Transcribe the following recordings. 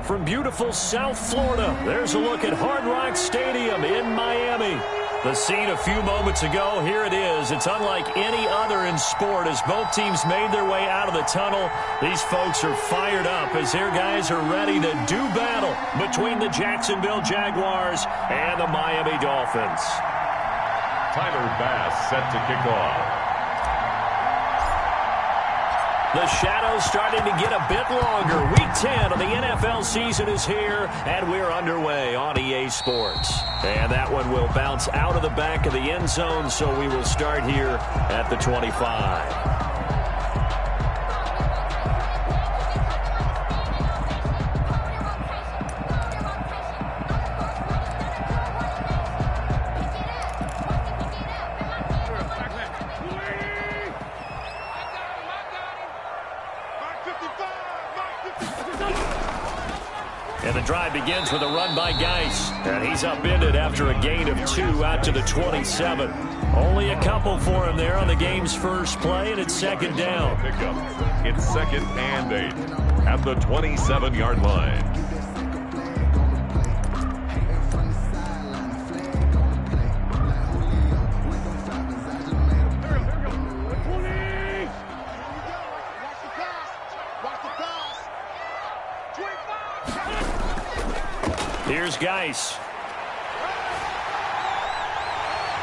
From beautiful South Florida, there's a look at Hard Rock Stadium in Miami. The scene a few moments ago, here it is. It's unlike any other in sport as both teams made their way out of the tunnel. These folks are fired up as their guys are ready to do battle between the Jacksonville Jaguars and the Miami Dolphins. Tyler Bass set to kick off. The shadow's starting to get a bit longer. Week 10 of the NFL season is here, and we're underway on EA Sports. And that one will bounce out of the back of the end zone, so we will start here at the 25. And the drive begins with a run by Geis. And he's upended after a gain of 2 out to the 27. Only a couple for him there on the game's first play, and it's second down. Pickup. It's 2nd and 8 at the 27-yard line. Here's Geis.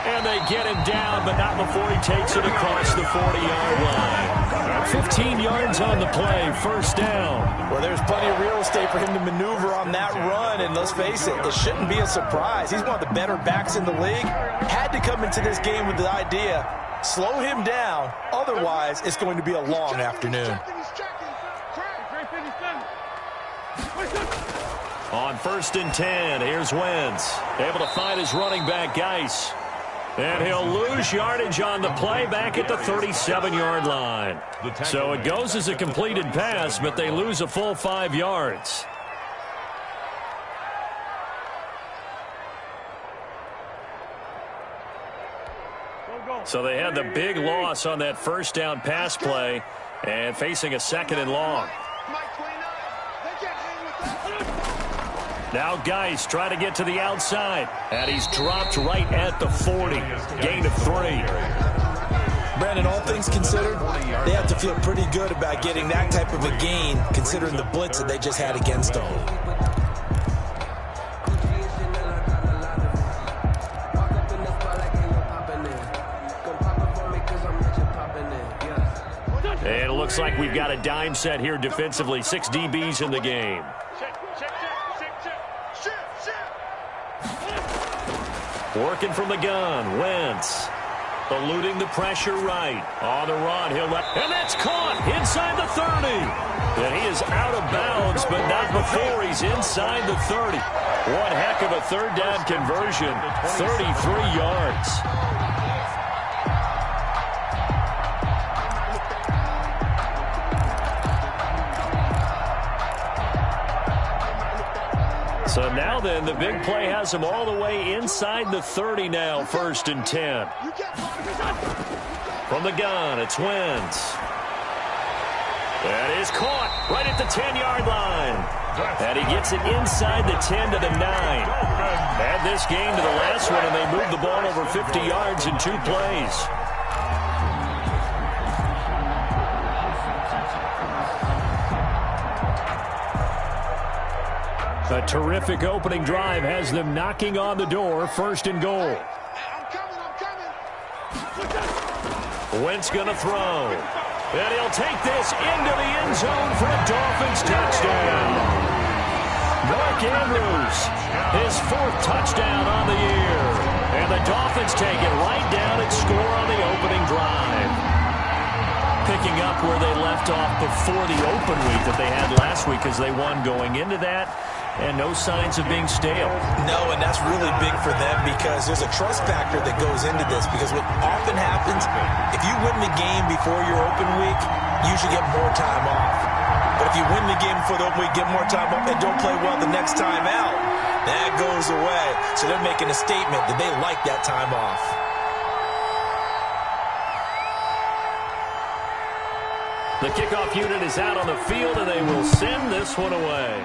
And they get him down, but not before he takes it across the 40-yard line. 15 yards on the play, first down. Well, there's plenty of real estate for him to maneuver on that run, and let's face it, it shouldn't be a surprise. He's one of the better backs in the league. Had to come into this game with the idea, slow him down, otherwise it's going to be a long afternoon. On 1st and 10, here's Wentz. Able to find his running back, Geis. And he'll lose yardage on the play back at the 37-yard line. So it goes as a completed pass, but they lose a full 5 yards. So they had the big loss on that first down pass play and facing a 2nd and long. Now Geis trying to get to the outside. And he's dropped right at the 40. Gain of 3. Brandon, all things considered, they have to feel pretty good about getting that type of a gain considering the blitz that they just had against them. And it looks like we've got a dime set here defensively. 6 DBs in the game. Working from the gun, Wentz. Eluding the pressure right. On the run, and that's caught inside the 30. And he is out of bounds, but not before he's inside the 30. One heck of a third down conversion, 33 yards. So now then, the big play has him all the way inside the 30 now, 1st and 10. From the gun, it's Wentz. That is caught right at the 10-yard line. And he gets it inside the 10 to the 9. Add this game to the last one, and they moved the ball over 50 yards in 2 plays. A terrific opening drive has them knocking on the door, 1st and goal. Wentz going to throw. And he'll take this into the end zone for a Dolphins touchdown. Mark Andrews, his 4th touchdown on the year. And the Dolphins take it right down and score on the opening drive. Picking up where they left off before the open week that they had last week as they won going into that. And no signs of being stale. No, and that's really big for them because there's a trust factor that goes into this. Because what often happens, if you win the game before your open week, you should get more time off. But if you win the game before the open week, get more time off, and don't play well the next time out, that goes away. So they're making a statement that they like that time off. The kickoff unit is out on the field, and they will send this one away.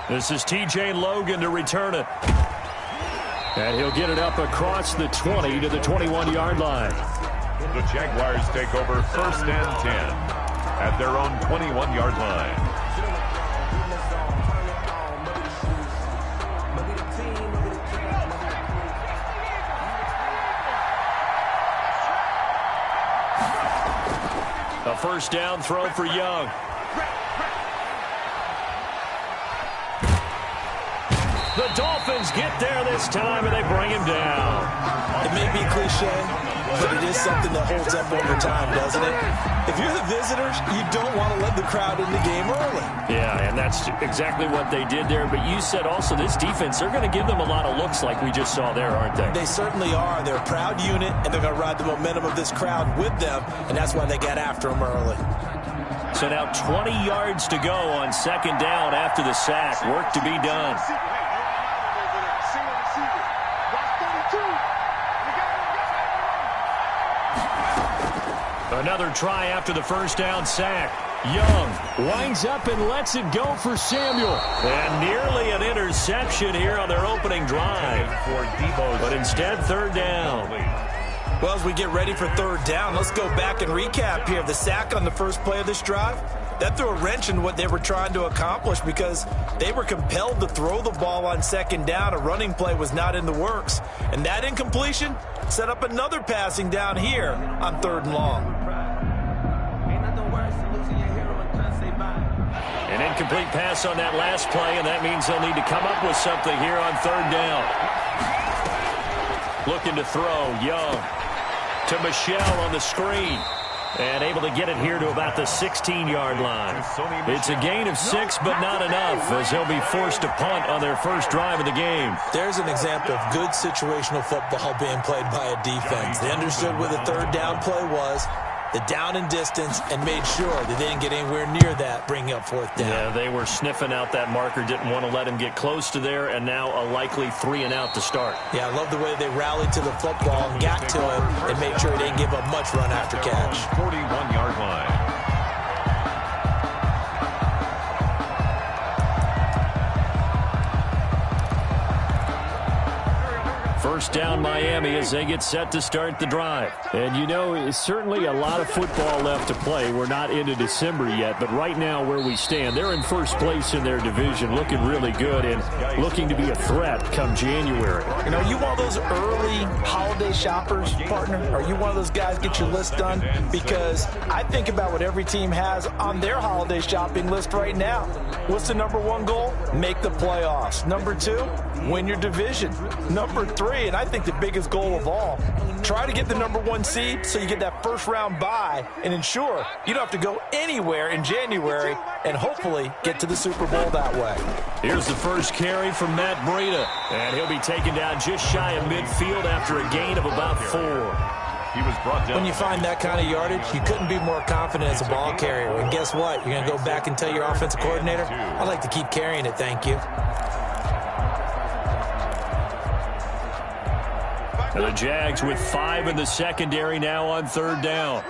This is T.J. Logan to return it. And he'll get it up across the 20 to the 21-yard line. The Jaguars take over 1st and 10 at their own 21-yard line. A first down throw for Young. The Dolphins get there this time, and they bring him down. It may be cliche, but it is something that holds up over time, doesn't it? If you're the visitors, you don't want to let the crowd in the game early. Yeah, and that's exactly what they did there. But you said also this defense, they're going to give them a lot of looks like we just saw there, aren't they? They certainly are. They're a proud unit, and they're going to ride the momentum of this crowd with them, and that's why they got after them early. So now 20 yards to go on 2nd down after the sack. Work to be done. Another try after the first down sack. Young winds up and lets it go for Samuel. And nearly an interception here on their opening drive. But instead, 3rd down. Well, as we get ready for 3rd down, let's go back and recap here. The sack on the first play of this drive, that threw a wrench in what they were trying to accomplish because they were compelled to throw the ball on 2nd down. A running play was not in the works. And that incompletion set up another passing down here on 3rd and long. An incomplete pass on that last play, and that means they'll need to come up with something here on 3rd down. Looking to throw, Young to Michelle on the screen. And able to get it here to about the 16-yard line. It's a gain of 6, but not enough, as they'll be forced to punt on their first drive of the game. There's an example of good situational football being played by a defense. They understood what the 3rd down play was, the down and distance, and made sure that they didn't get anywhere near that, bringing up 4th down. Yeah, they were sniffing out that marker, didn't want to let him get close to there, and now a likely 3 and out to start. Yeah, I love the way they rallied to the football and got to him and made sure he didn't give up much run after catch. 41-yard line. First down Miami as they get set to start the drive. And you know, it's certainly a lot of football left to play. We're not into December yet, but right now where we stand, they're in first place in their division, looking really good and looking to be a threat come January. You know, you one of those early holiday shoppers, partner? Are you one of those guys get your list done? Because I think about what every team has on their holiday shopping list right now. What's the #1 goal? Make the playoffs. #2, win your division. #3, and I think the biggest goal of all, try to get the #1 seed so you get that first-round bye and ensure you don't have to go anywhere in January and hopefully get to the Super Bowl that way. Here's the first carry from Matt Breida, and he'll be taken down just shy of midfield after a gain of about 4. He was brought down. When you find that kind of yardage, you couldn't be more confident as a ball carrier. And guess what? You're going to go back and tell your offensive coordinator, I'd like to keep carrying it, thank you. And the Jags with 5 in the secondary now on 3rd down.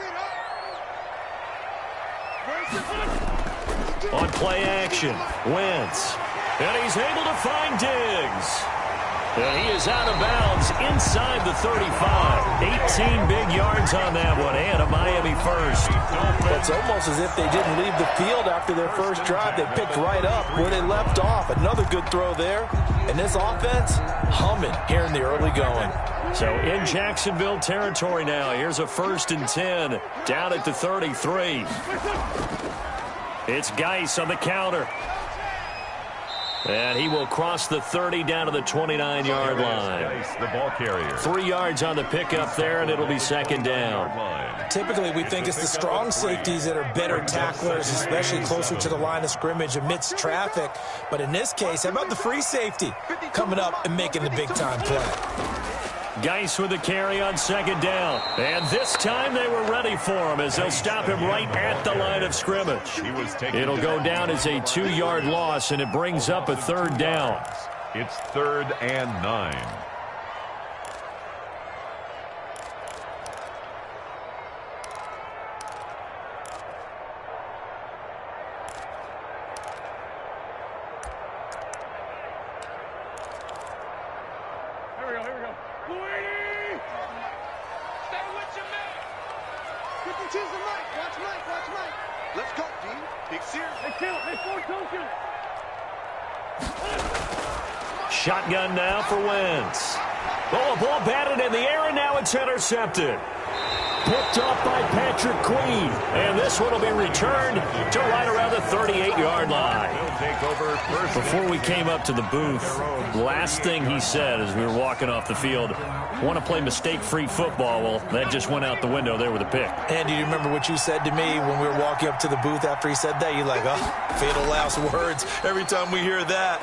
On play action, Wentz. And he's able to find Diggs. And he is out of bounds inside the 35. 18 big yards on that one, and a Miami first. It's almost as if they didn't leave the field after their first drive. They picked right up where they left off. Another good throw there. And this offense, humming here in the early going. So in Jacksonville territory now. Here's a 1st and 10 down at the 33. It's Geis on the counter. And he will cross the 30 down to the 29-yard line. The ball carrier. 3 yards on the pickup there, and it'll be 2nd down. Typically, we think it's the strong safeties that are better tacklers, especially closer to the line of scrimmage amidst traffic. But in this case, how about the free safety coming up and making the big-time play? Geis with the carry on 2nd down. And this time they were ready for him as they'll stop him right at the line of scrimmage. It'll go down as a 2-yard loss, and it brings up a 3rd down. It's 3rd and 9. Let's go, team. Big series. Shotgun now for Wentz. Oh, a ball batted in the air, and now it's intercepted. Picked off by Patrick Queen. And this one will be returned to right around the 38-yard line. Before we came up to the booth, last thing he said as we were walking off the field, want to play mistake-free football. Well, that just went out the window there with a pick. Andy, do you remember what you said to me when we were walking up to the booth after he said that? You're like, oh, fatal last words. Every time we hear that,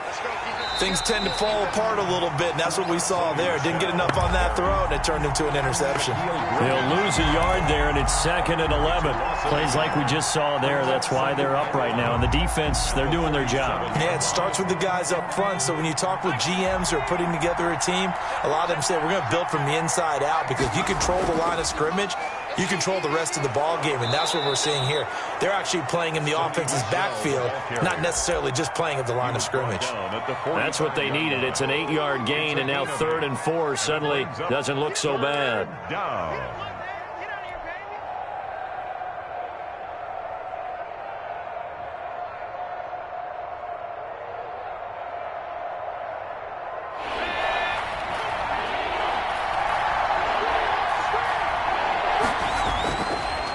things tend to fall apart a little bit, and that's what we saw there. Didn't get enough on that throw, and it turned into an interception. They'll lose a yard there, and it's 2nd and 11. Plays like we just saw there. That's why they're up right now. And the defense, they're doing their job. Yeah, it starts with the guys up front. So when you talk with GMs who are putting together a team, a lot of them say we're going to build from the inside out, because if you control the line of scrimmage, you control the rest of the ball game, and that's what we're seeing here. They're actually playing in the offense's backfield, not necessarily just playing at the line of scrimmage. That's what they needed. It's an 8-yard gain, and now 3rd and 4 suddenly doesn't look so bad.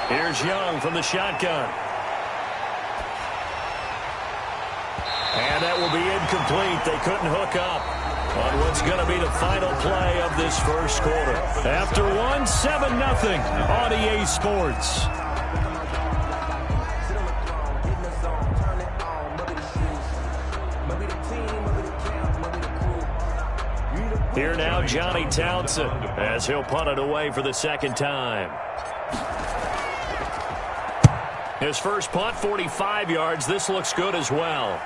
Here's Young from the shotgun. And that will be incomplete. They couldn't hook up on what's going to be the final play of this first quarter. After one, 7-0 on EA Sports. Here now, Johnny Townsend, as he'll punt it away for the second time. His first punt, 45 yards. This looks good as well.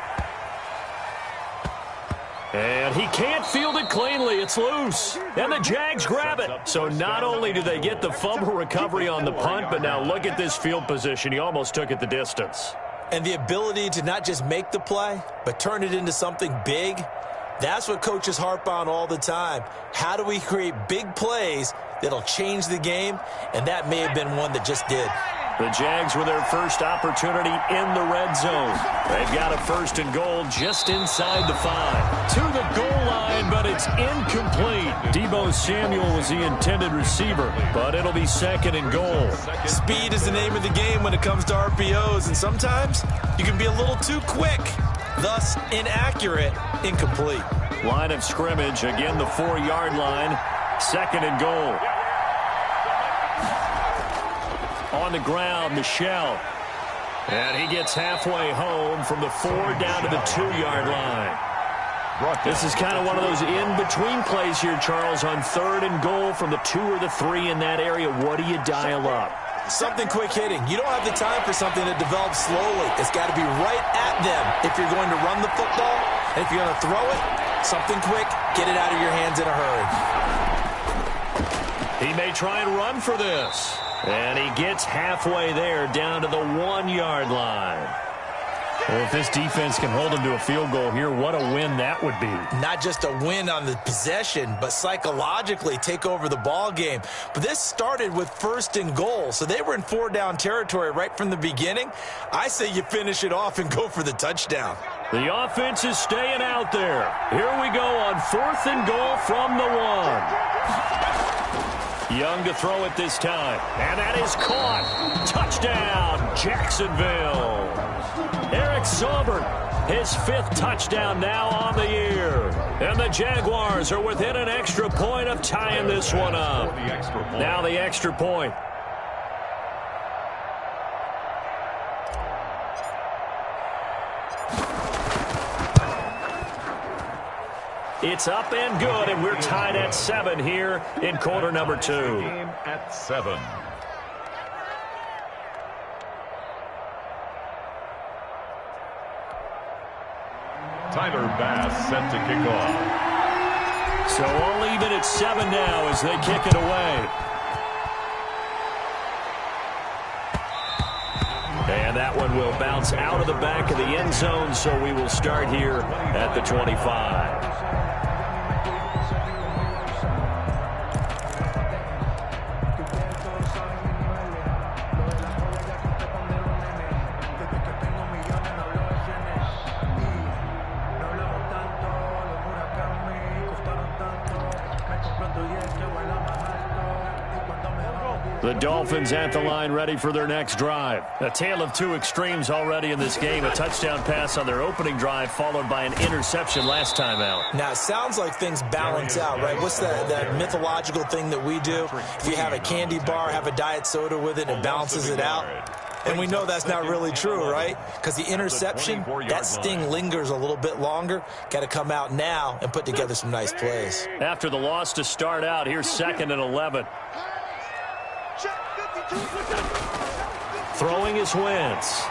And he can't field it cleanly. It's loose. And the Jags grab it. So not only do they get the fumble recovery on the punt, but now look at this field position. He almost took it the distance. And the ability to not just make the play, but turn it into something big, that's what coaches harp on all the time. How do we create big plays that'll change the game? And that may have been one that just did. The Jags with their first opportunity in the red zone. They've got a 1st and goal just inside the 5. To the goal line, but it's incomplete. Deebo Samuel was the intended receiver, but it'll be 2nd and goal. Speed is the name of the game when it comes to RPOs, and sometimes you can be a little too quick, thus inaccurate, incomplete. Line of scrimmage, again the 4-yard line, 2nd and goal. On the ground, Michelle. And he gets halfway home from the 4 down to the 2-yard line. This is kind of one of those in-between plays here, Charles, on 3rd and goal from the 2 or the 3 in that area. What do you dial up? Something quick hitting. You don't have the time for something that develops slowly. It's got to be right at them if you're going to run the football. And if you're going to throw it, something quick, get it out of your hands in a hurry. He may try and run for this. And he gets halfway there down to the 1-yard line. Well, if this defense can hold him to a field goal here, what a win that would be. Not just a win on the possession, but psychologically take over the ball game. But this started with 1st and goal, so they were in 4-down territory right from the beginning. I say you finish it off and go for the touchdown. The offense is staying out there. Here we go on 4th and goal from the 1. Young to throw it this time. And that is caught. Touchdown, Jacksonville. Eric Saubert, his 5th touchdown now on the year. And the Jaguars are within an extra point of tying this one up. Now the extra point. It's up and good, and we're tied at 7 here in quarter number 2. Game at 7. Tyler Bass set to kick off. So all even at 7 now as they kick it away. And that one will bounce out of the back of the end zone, so we will start here at the 25. The Dolphins at the line ready for their next drive. A tale of two extremes already in this game. A touchdown pass on their opening drive followed by an interception last time out. Now, it sounds like things balance out, right? What's that mythological thing that we do? If you have a candy bar, have a diet soda with it, it balances it out. And we know that's not really true, right? Because the interception, that sting lingers a little bit longer. Got to come out now and put together some nice plays. After the loss to start out, here's 2nd and 11. Throwing is Wentz.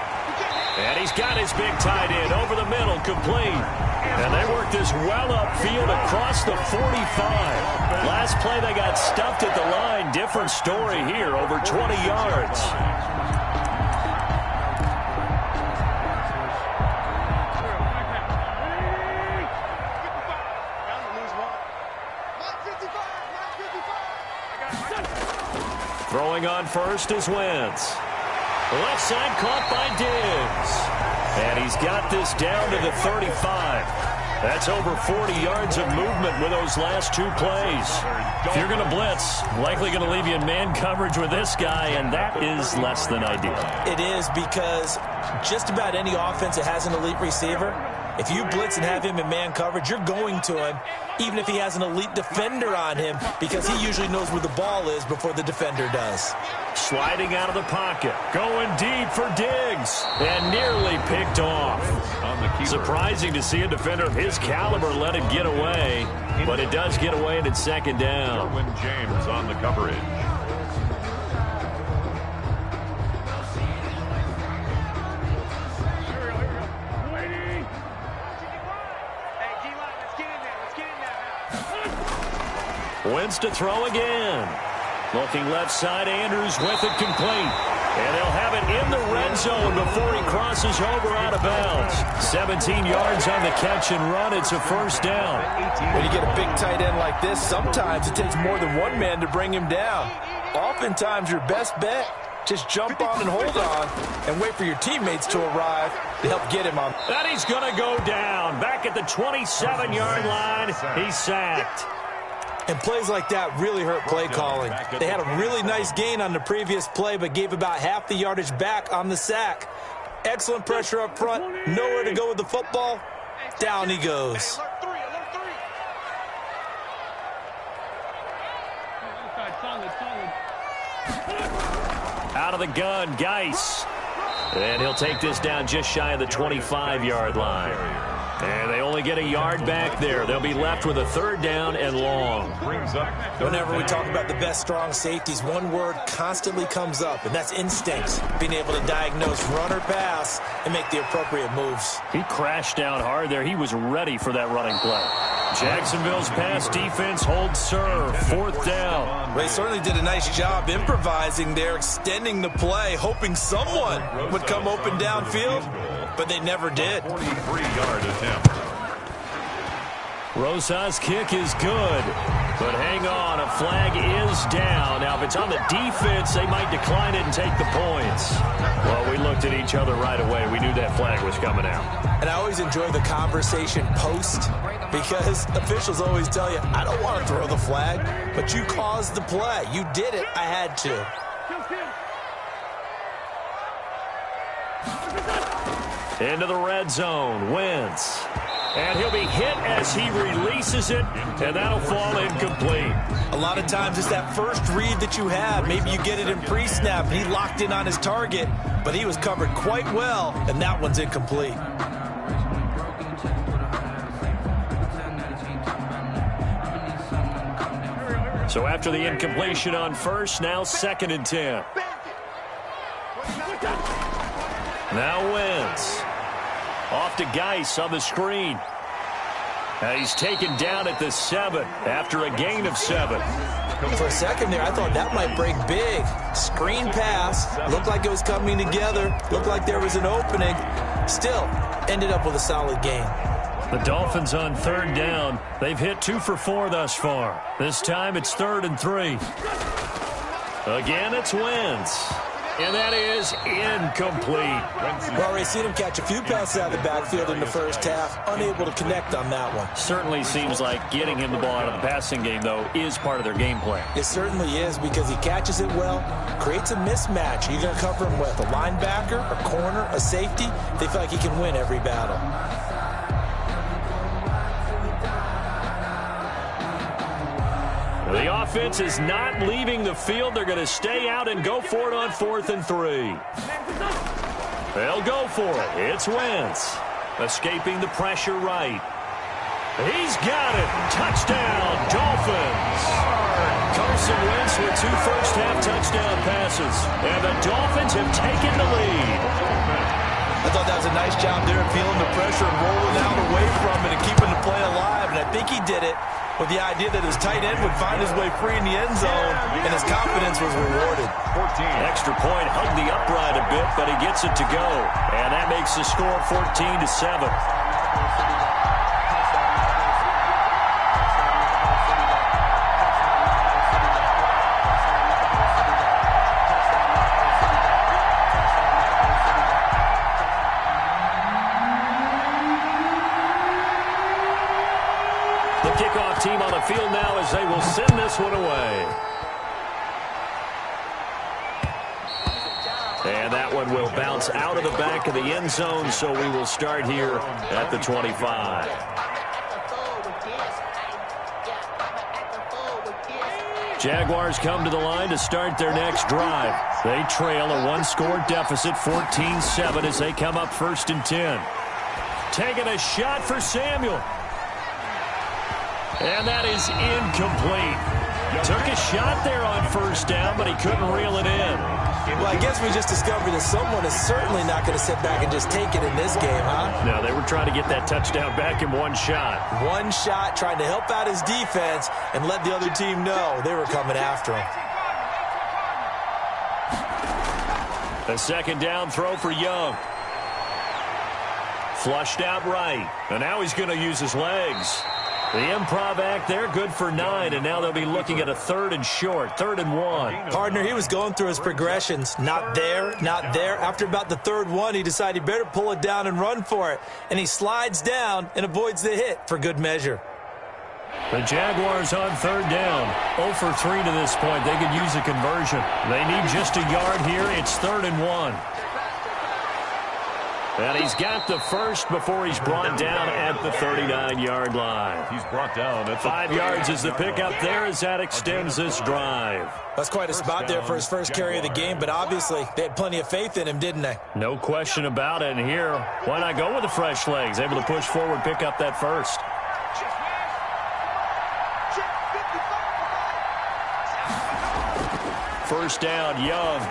And he's got his big tight end over the middle, complete. And they work this well upfield across the 45. Last play they got stuffed at the line. Different story here, over 20 yards. Throwing on first is Wentz. Left side caught by Diggs. And he's got this down to the 35. That's over 40 yards of movement with those last two plays. If you're going to blitz, likely going to leave you in man coverage with this guy, and that is less than ideal. It is, because just about any offense that has an elite receiver, if you blitz and have him in man coverage, you're going to him, even if he has an elite defender on him, because he usually knows where the ball is before the defender does. Sliding out of the pocket, going deep for Diggs, and nearly picked off. Surprising to see a defender of his caliber let it get away, but it does get away, and it's 2nd down. James on the coverage. Wentz to throw again. Looking left side, Andrews with it, complete. And they'll have it in the red zone before he crosses over out of bounds. 17 yards on the catch and run. It's a 1st down. When you get a big tight end like this, sometimes it takes more than one man to bring him down. Oftentimes, your best bet, just jump on and hold on and wait for your teammates to arrive to help get him on. And he's going to go down. Back at the 27-yard line, he's sacked. And plays like that really hurt play calling. They had a really nice gain on the previous play, but gave about half the yardage back on the sack. Excellent pressure up front. Nowhere to go with the football. Down he goes. Out of the gun, Geis. And he'll take this down just shy of the 25-yard line. And they only get a yard back there. They'll be left with a 3rd down and long. Whenever we talk about the best strong safeties, one word constantly comes up, and that's instincts. Being able to diagnose run or pass and make the appropriate moves. He crashed down hard there. He was ready for that running play. Jacksonville's pass defense holds serve. 4th down. Well, he certainly did a nice job improvising there, extending the play, hoping someone would come open downfield, but they never did. 43-yard attempt. Rosa's kick is good, but hang on, a flag is down. Now, if it's on the defense, they might decline it and take the points. Well, we looked at each other right away. We knew that flag was coming out. And I always enjoy the conversation post, because officials always tell you, I don't want to throw the flag, but you caused the play. You did it. I had to. Into the red zone, Wentz. And he'll be hit as he releases it, and that'll fall incomplete. A lot of times it's that first read that you have. Maybe you get it in pre-snap, and he locked in on his target, but he was covered quite well, and that one's incomplete. So after the incompletion on first, now 2nd and 10. Now Wentz. Off to Geis on the screen. And he's taken down at the 7 after a gain of 7. For a second there, I thought that might break big. Screen pass. Looked like it was coming together. Looked like there was an opening. Still, ended up with a solid gain. The Dolphins on 3rd down. They've hit 2 for 4 thus far. This time it's 3rd and 3. Again, it's Wentz. And that is incomplete. We've already seen him catch a few passes out of the backfield in the first half, unable to connect on that one. Certainly seems like getting him the ball out of the passing game, though, is part of their game plan. It certainly is because he catches it well, creates a mismatch. You're going to cover him with a linebacker, a corner, a safety. They feel like he can win every battle. The offense is not leaving the field. They're going to stay out and go for it on 4th and 3. They'll go for it. It's Wentz. Escaping the pressure right. He's got it. Touchdown, Dolphins. Carson Wentz with 2 first-half touchdown passes. And the Dolphins have taken the lead. I thought that was a nice job there of feeling the pressure and rolling out away from it and keeping the play alive. And I think he did it with the idea that his tight end would find his way free in the end zone, and his confidence was rewarded. Extra point, hugged the upright a bit, but he gets it to go. And that makes the score 14-7. Kickoff team on the field now as they will send this one away. And that one will bounce out of the back of the end zone, so we will start here at the 25. Jaguars come to the line to start their next drive. They trail a 1-score deficit, 14-7, as they come up 1st and 10. Taking a shot for Samuel. And that is incomplete. Took a shot there on 1st down, but he couldn't reel it in. Well, I guess we just discovered that someone is certainly not going to sit back and just take it in this game, huh? No, they were trying to get that touchdown back in one shot. One shot, trying to help out his defense and let the other team know they were coming after him. A 2nd down throw for Young. Flushed out right. And now he's going to use his legs. The improv act there, good for 9, and now they'll be looking at a 3rd and short, 3rd and 1. Partner, he was going through his progressions. Not there, not there. After about the 3rd one, he decided he better pull it down and run for it. And he slides down and avoids the hit for good measure. The Jaguars on 3rd down. 0 for 3 to this point. They could use a conversion. They need just a yard here. It's 3rd and 1. And he's got the first before he's brought down at the 39-yard line. He's brought down at 5 yards is the pickup there as that extends this drive. That's quite a spot there for his first carry of the game, but obviously they had plenty of faith in him, didn't they? No question about it. And here, why not go with the fresh legs? Able to push forward, pick up that first. First down, Young.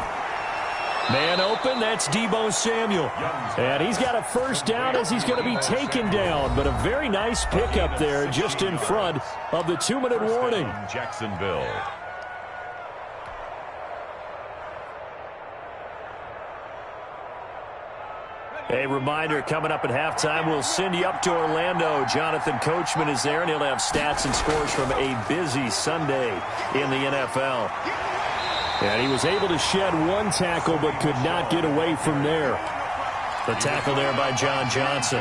Man open, that's Deebo Samuel. And he's got a first down as he's going to be taken down. But a very nice pickup there just in front of the 2-minute warning. Jacksonville. A reminder, coming up at halftime, we'll send you up to Orlando. Jonathan Coachman is there, and he'll have stats and scores from a busy Sunday in the NFL. And he was able to shed 1 tackle but could not get away from there. The tackle there by John Johnson.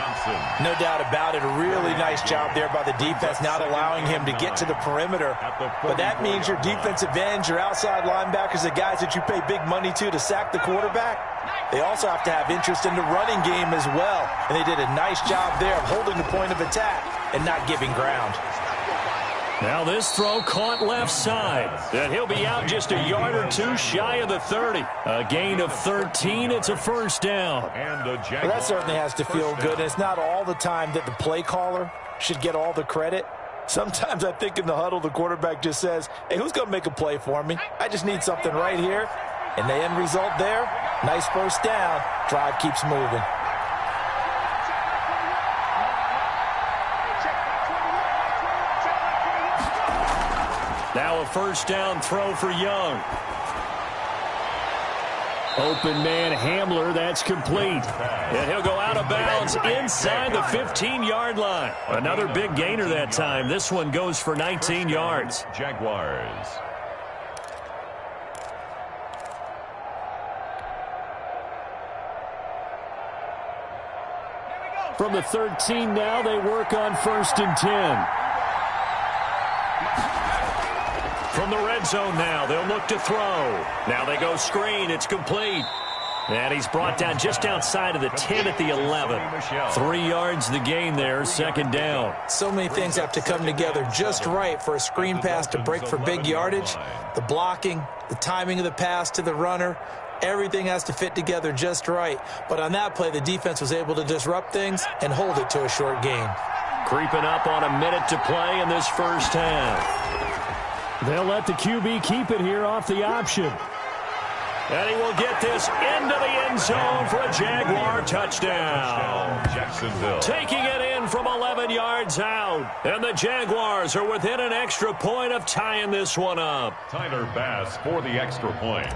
No doubt about it. A really nice job there by the defense, not allowing him to get to the perimeter. But that means your defensive ends, your outside linebackers, the guys that you pay big money to sack the quarterback, they also have to have interest in the running game as well. And they did a nice job there of holding the point of attack and not giving ground. Now this throw caught left side. And he'll be out just a yard or 2 shy of the 30. A gain of 13. It's a first down. Well, that certainly has to feel good. And it's not all the time that the play caller should get all the credit. Sometimes I think in the huddle, the quarterback just says, hey, who's going to make a play for me? I just need something right here. And the end result there, nice first down. Drive keeps moving. Now a first down throw for Young. Open man Hamler, that's complete. And he'll go out of bounds inside the 15-yard line. Another big gainer that time. This one goes for 19 yards. Jaguars. From the 13 now, they work on 1st and 10. From the red zone now, they'll look to throw. Now they go screen. It's complete. And he's brought down just outside of the 10 at the 11. 3 yards the gain there, 2nd down. So many things have to come together just right for a screen pass to break for big yardage. The blocking, the timing of the pass to the runner, everything has to fit together just right. But on that play, the defense was able to disrupt things and hold it to a short gain. Creeping up on a minute to play in this first half. They'll let the QB keep it here off the option. And he will get this into the end zone for a Jaguar touchdown. Jacksonville. Taking it in from 11 yards out. And the Jaguars are within an extra point of tying this one up. Tyler Bass for the extra point.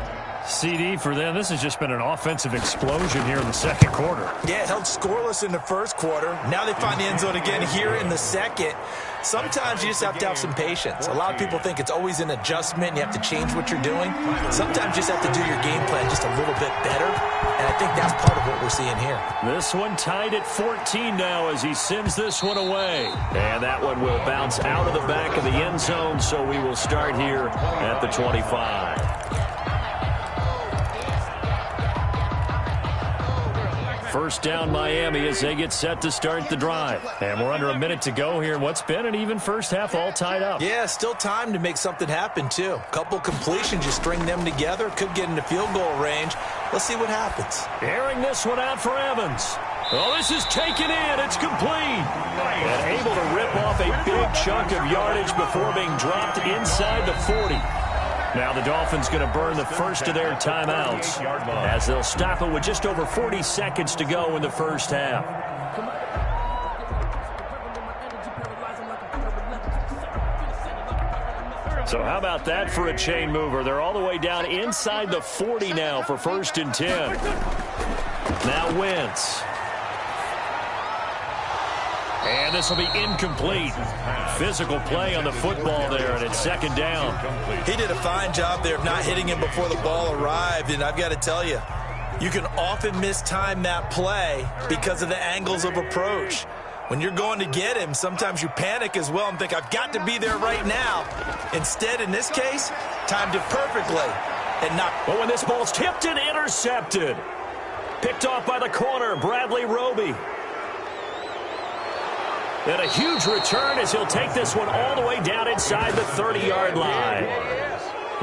CD for them. This has just been an offensive explosion here in the second quarter. Yeah, held scoreless in the first quarter. Now they find the end zone again here in the second. Sometimes you just have to have some patience. A lot of people think it's always an adjustment. You have to change what you're doing. Sometimes you just have to do your game plan just a little bit better. And I think that's part of what we're seeing here. This one tied at 14 now as he sends this one away. And that one will bounce out of the back of the end zone, so we will start here at the 25. First down Miami as they get set to start the drive. And we're under a minute to go here. What's been an even first half all tied up. Yeah, still time to make something happen, too. A couple completions, you string them together. Could get into field goal range. Let's see what happens. Airing this one out for Evans. Oh, this is taken in. It's complete. And able to rip off a big chunk of yardage before being dropped inside the 40. Now the Dolphins going to burn the first of their timeouts as they'll stop it with just over 40 seconds to go in the first half. So how about that for a chain mover? They're all the way down inside the 40 now for 1st and 10. Now Wentz. And this will be incomplete. Physical play on the football there, and it's 2nd down. He did a fine job there of not hitting him before the ball arrived, and I've got to tell you, you can often mistime that play because of the angles of approach. When you're going to get him, sometimes you panic as well and think, I've got to be there right now. Instead, in this case, timed it perfectly and not. But when this ball's tipped and intercepted, picked off by the corner, Bradley Roby. And a huge return as he'll take this one all the way down inside the 30-yard line.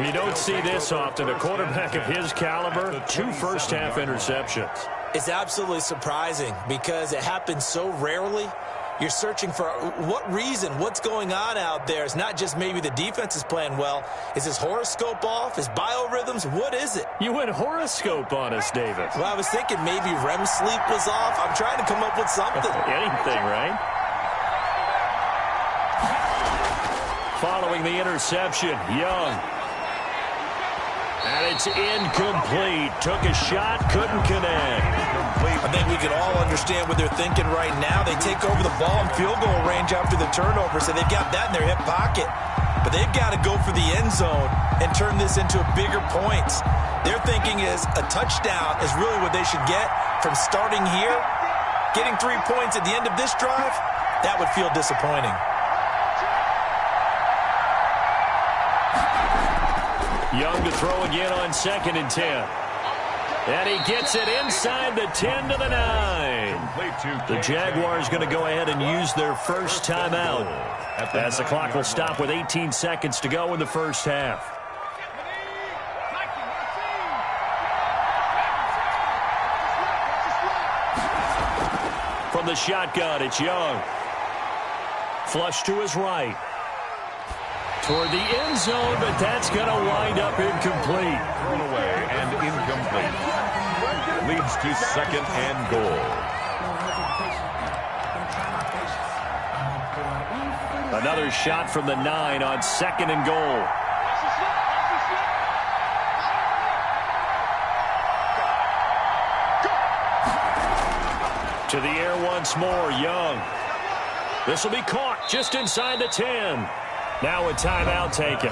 You don't see this often. A quarterback of his caliber, 2 first-half interceptions. It's absolutely surprising because it happens so rarely. You're searching for what reason, what's going on out there. It's not just maybe the defense is playing well. Is his horoscope off? His biorhythms? What is it? You went horoscope on us, David. Well, I was thinking maybe REM sleep was off. I'm trying to come up with something. Anything, right? Following the interception, Young. And it's incomplete. Took a shot, couldn't connect. I think we can all understand what they're thinking right now. They take over the ball in field goal range after the turnover, so they've got that in their hip pocket. But they've got to go for the end zone and turn this into bigger points. Their thinking is a touchdown is really what they should get from starting here. Getting 3 points at the end of this drive, that would feel disappointing. Young to throw again on 2nd and 10. And he gets it inside the 10 to the 9. The Jaguars going to go ahead and use their first timeout as the clock will stop with 18 seconds to go in the first half. From the shotgun, it's Young. Flush to his right. Toward the end zone, but that's going to wind up incomplete. Thrown away and incomplete. Leads to 2nd and goal. Another shot from the 9 on 2nd and goal. To the air once more, Young. This will be caught just inside the 10. Now a timeout taken.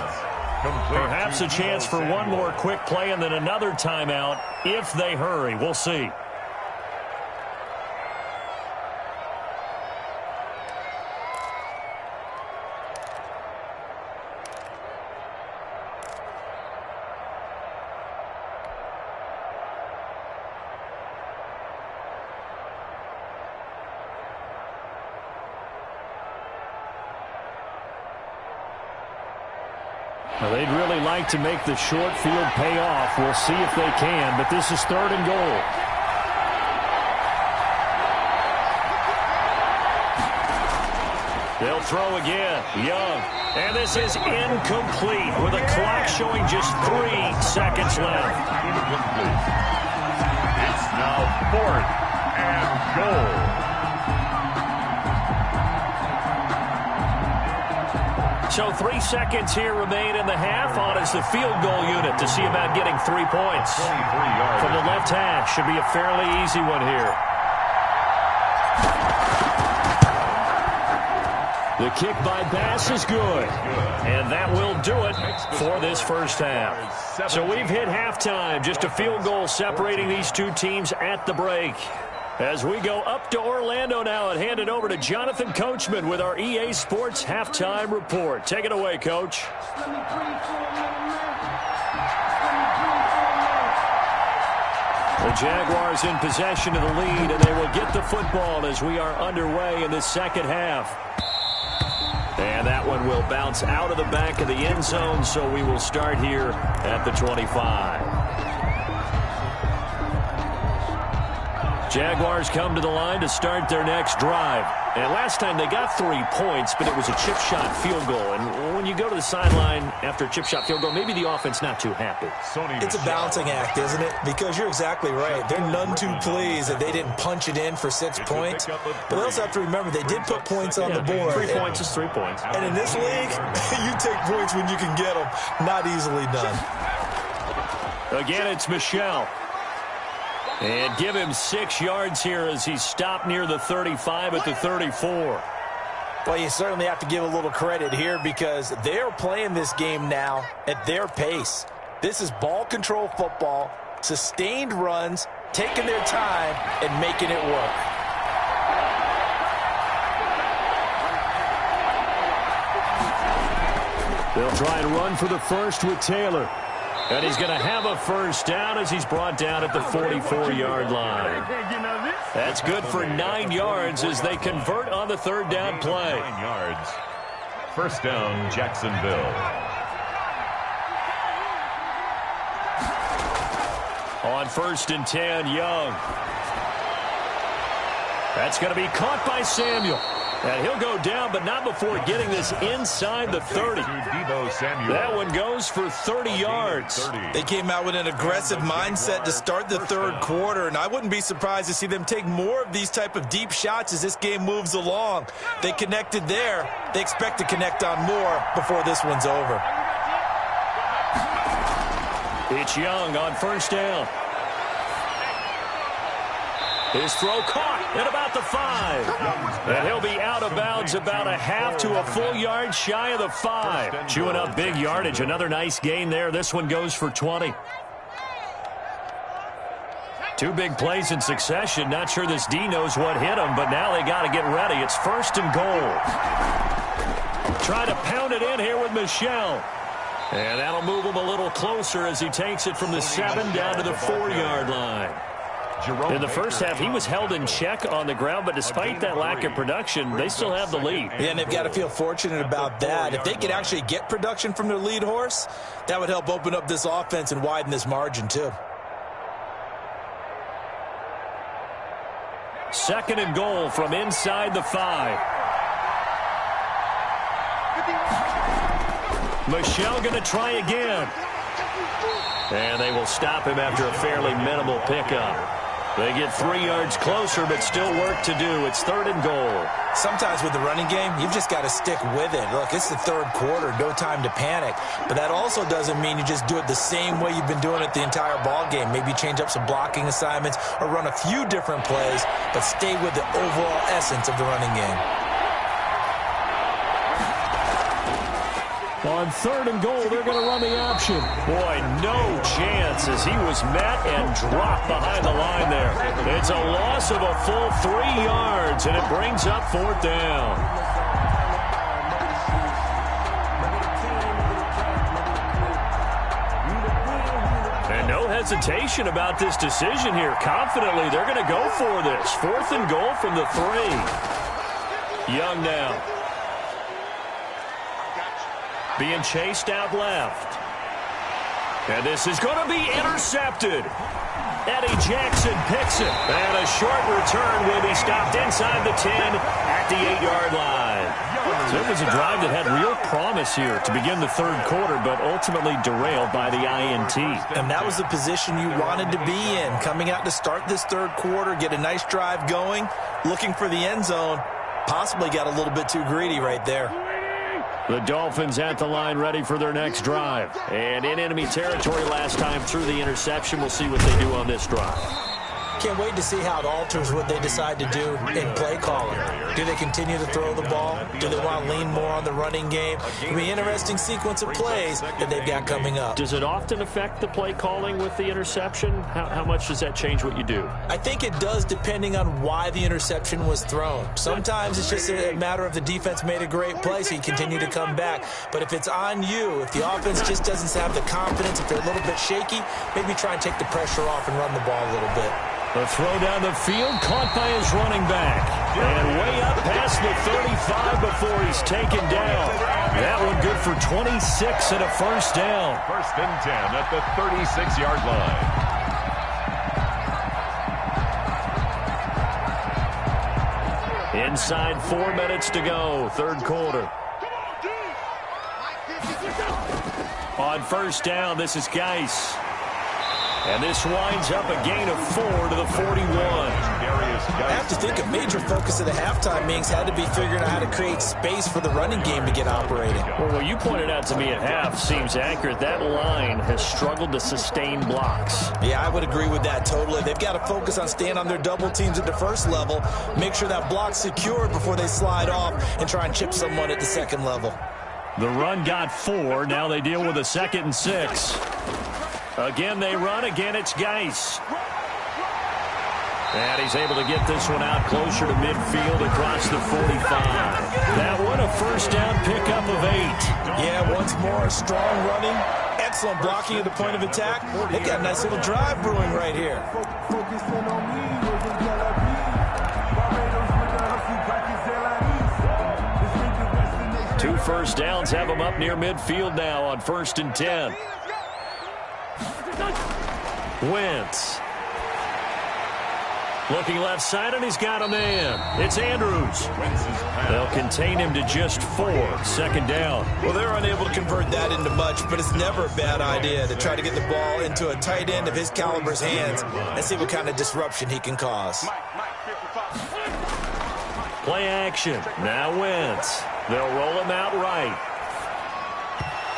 Perhaps a chance for one more quick play and then another timeout if they hurry. We'll see. Well, they'd really like to make the short field pay off. We'll see if they can, but this is 3rd and goal. They'll throw again. Young. And this is incomplete with a clock showing just 3 seconds left. Incomplete. It's now 4th and goal. So 3 seconds here remain in the half. On is the field goal unit to see about getting 3 points. 23 yards. From the left hash. Should be a fairly easy one here. The kick by Bass is good. And that will do it for this first half. So we've hit halftime. Just a field goal separating these two teams at the break. As we go up to Orlando now and hand it over to Jonathan Coachman with our EA Sports Halftime Report. Take it away, Coach. The Jaguars in possession of the lead, and they will get the football as we are underway in the second half. And that one will bounce out of the back of the end zone, so we will start here at the 25. Jaguars come to the line to start their next drive. And last time they got 3 points, but it was a chip shot field goal. And when you go to the sideline after a chip shot field goal, maybe the offense not too happy. It's a balancing act, isn't it? Because you're exactly right. They're none too pleased that they didn't punch it in for 6 points. But they also have to remember they did put points on the board. 3 points is 3 points. And in this league, you take points when you can get them. Not easily done. Again, it's Michel. And give him 6 yards here as he's stopped near the 35 at the 34. Well, you certainly have to give a little credit here because they're playing this game now at their pace. This is ball control football, sustained runs, taking their time, and making it work. They'll try and run for the first with Taylor. And he's going to have a first down as he's brought down at the 44-yard line. That's good for 9 yards as they convert on the 3rd down play. 9 yards. First down, Jacksonville. On 1st and 10, Young. That's going to be caught by Samuel. And he'll go down, but not before getting this inside the 30. That one goes for 30 yards. They came out with an aggressive mindset to start the 3rd quarter, and I wouldn't be surprised to see them take more of these type of deep shots as this game moves along. They connected there. They expect to connect on more before this one's over. It's Young on 1st down. His throw caught at about the 5. And he'll be out of bounds about a half to a full yard shy of the 5. Chewing up big yardage. Another nice gain there. This one goes for 20. 2 big plays in succession. Not sure this D knows what hit him, but now they got to get ready. It's 1st and goal. Try to pound it in here with Michel. And that'll move him a little closer as he takes it from the 7 down to the 4-yard line. In the first half, he was held in check on the ground, but despite that lack of production, they still have the lead. Yeah, and they've got to feel fortunate about that. If they could actually get production from their lead horse, that would help open up this offense and widen this margin too. 2nd and goal from inside the 5. Michel going to try again. And they will stop him after a fairly minimal pickup. They get 3 yards closer, but still work to do. It's 3rd and goal. Sometimes with the running game, you've just got to stick with it. Look, it's the 3rd quarter, no time to panic. But that also doesn't mean you just do it the same way you've been doing it the entire ball game. Maybe change up some blocking assignments or run a few different plays, but stay with the overall essence of the running game. On 3rd and goal, they're going to run the option. Boy, no chance as he was met and dropped behind the line there. It's a loss of a full 3 yards, and it brings up 4th down. And no hesitation about this decision here. Confidently, they're going to go for this. 4th and goal from the 3. Young now. being chased out left. And this is going to be intercepted. Eddie Jackson picks it. And a short return will be stopped inside the 10 at the 8-yard line. So it was a drive that had real promise here to begin the third quarter, but ultimately derailed by the INT. And that was the position you wanted to be in. Coming out to start this third quarter, get a nice drive going, looking for the end zone. Possibly got a little bit too greedy right there. The Dolphins at the line ready for their next drive. And in enemy territory last time through the interception. We'll see what they do on this drive. Can't wait to see how it alters what they decide to do in play calling. Do they continue to throw the ball? Do they want to lean more on the running game? It'll be an interesting sequence of plays that they've got coming up. Does it often affect the play calling with the interception? How much does that change what you do? I think it does depending on why the interception was thrown. Sometimes it's just a matter of the defense made a great play, so you continue to come back. But if it's on you, if the offense just doesn't have the confidence, if they're a little bit shaky, maybe try and take the pressure off and run the ball a little bit. The throw down the field, caught by his running back. And way up past the 35 before he's taken down. That one good for 26 and a first down. First and 10 at the 36-yard line. Inside 4 minutes to go, third quarter. On first down, this is Geis. And this winds up a gain of 4 to the 41. I have to think a major focus of the halftime meetings had to be figuring out how to create space for the running game to get operating. Well, what you pointed out to me at half seems accurate. That line has struggled to sustain blocks. Yeah, I would agree with that totally. They've got to focus on staying on their double teams at the first level, make sure that block's secured before they slide off, and try and chip someone at the second level. The run got 4. Now they deal with a 2nd and 6. Again, they run. Again, it's Geis. And he's able to get this one out closer to midfield across the 45. That one, a first down pickup of 8. Yeah, once more, strong running. Excellent blocking at the point of attack. They've got a nice little drive brewing right here. 2 first downs have them up near midfield now on 1st and 10. Wentz. Looking left side, and he's got a man. It's Andrews. They'll contain him to just 4. 2nd down. Well, they're unable to convert that into much, but it's never a bad idea to try to get the ball into a tight end of his caliber's hands and see what kind of disruption he can cause. Play action. Now Wentz. They'll roll him out right.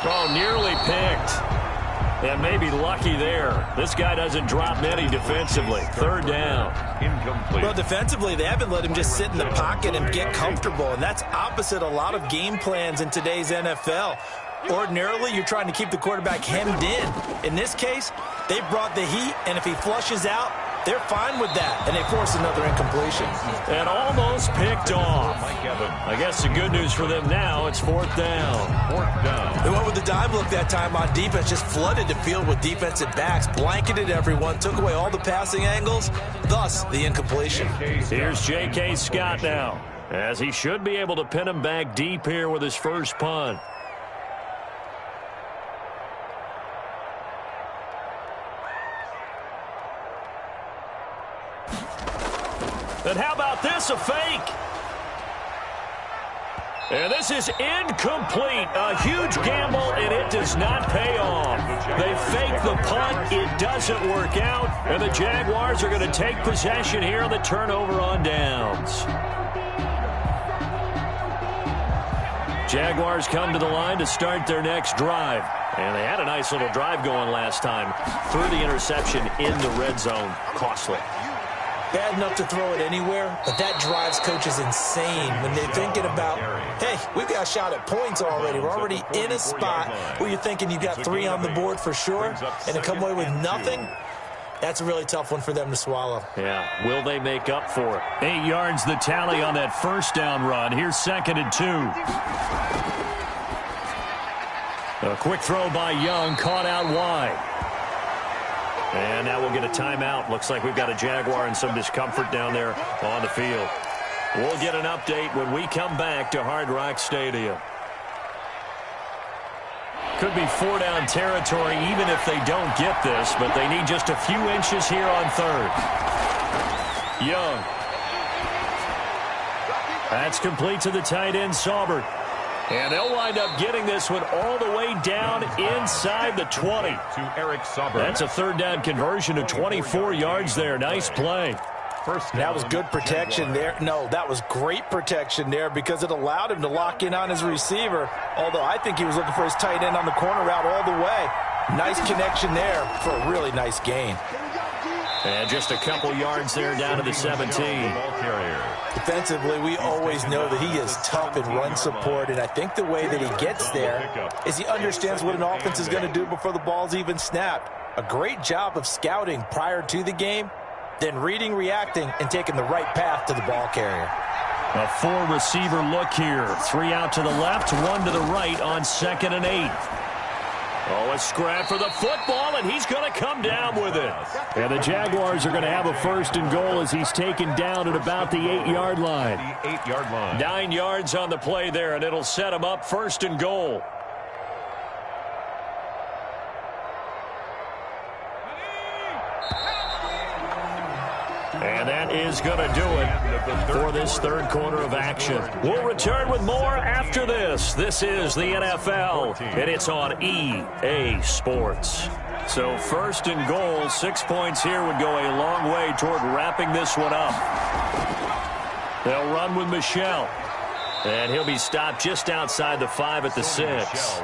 Oh, nearly picked. And maybe lucky there. This guy doesn't drop many defensively. 3rd down. Incomplete. Well, defensively, they haven't let him just sit in the pocket and get comfortable, and that's opposite a lot of game plans in today's NFL. Ordinarily, you're trying to keep the quarterback hemmed in. In this case, they brought the heat, and if he flushes out, they're fine with that, and they force another incompletion. And almost picked off. I guess the good news for them now, it's 4th down. 4th down. They went with the dime look that time on defense, just flooded the field with defensive backs, blanketed everyone, took away all the passing angles, thus the incompletion. Here's J.K. Scott now, as he should be able to pin him back deep here with his first punt. And how about this, a fake? And this is incomplete. A huge gamble, and it does not pay off. They fake the punt. It doesn't work out. And the Jaguars are going to take possession here on the turnover on downs. Jaguars come to the line to start their next drive. And they had a nice little drive going last time. Threw the interception in the red zone. Costly. Bad enough to throw it anywhere, but that drives coaches insane when they're thinking about, hey, we've got a shot at points already. We're already in a spot where you're thinking you've got 3 on the board for sure, and to come away with nothing, that's a really tough one for them to swallow. Yeah, will they make up for it? 8 yards the tally on that first down run. Here's 2nd and 2. A quick throw by Young, caught out wide. And now we'll get a timeout. Looks like we've got a Jaguar in some discomfort down there on the field. We'll get an update when we come back to Hard Rock Stadium. Could be 4-down territory even if they don't get this, but they need just a few inches here on third. Young. That's complete to the tight end, Saubert. And they'll wind up getting this one all the way down inside the 20. To Eric Saubert. That's a third down conversion of 24 yards there. Nice play. That was good protection there. No, that was great protection there because it allowed him to lock in on his receiver. Although I think he was looking for his tight end on the corner route all the way. Nice connection there for a really nice gain. And just a couple yards there down to the 17. Defensively, we always know that he is tough in run support, and I think the way that he gets there is he understands what an offense is going to do before the ball's even snapped. A great job of scouting prior to the game, then reading, reacting, and taking the right path to the ball carrier. A 4-receiver look here. 3 out to the left, 1 to the right on 2nd and 8. Oh, a scrap for the football, and he's going to come down with it. And the Jaguars are going to have a 1st and goal as he's taken down at about the 8-yard line. The 8-yard line. 9 yards on the play there, and it'll set him up 1st and goal. And that is going to do it for this third quarter of action. We'll return with more after this. This is the NFL, and it's on EA Sports. So 1st and goal, 6 points here would go a long way toward wrapping this one up. They'll run with Michel. And he'll be stopped just outside the 5 at the 6.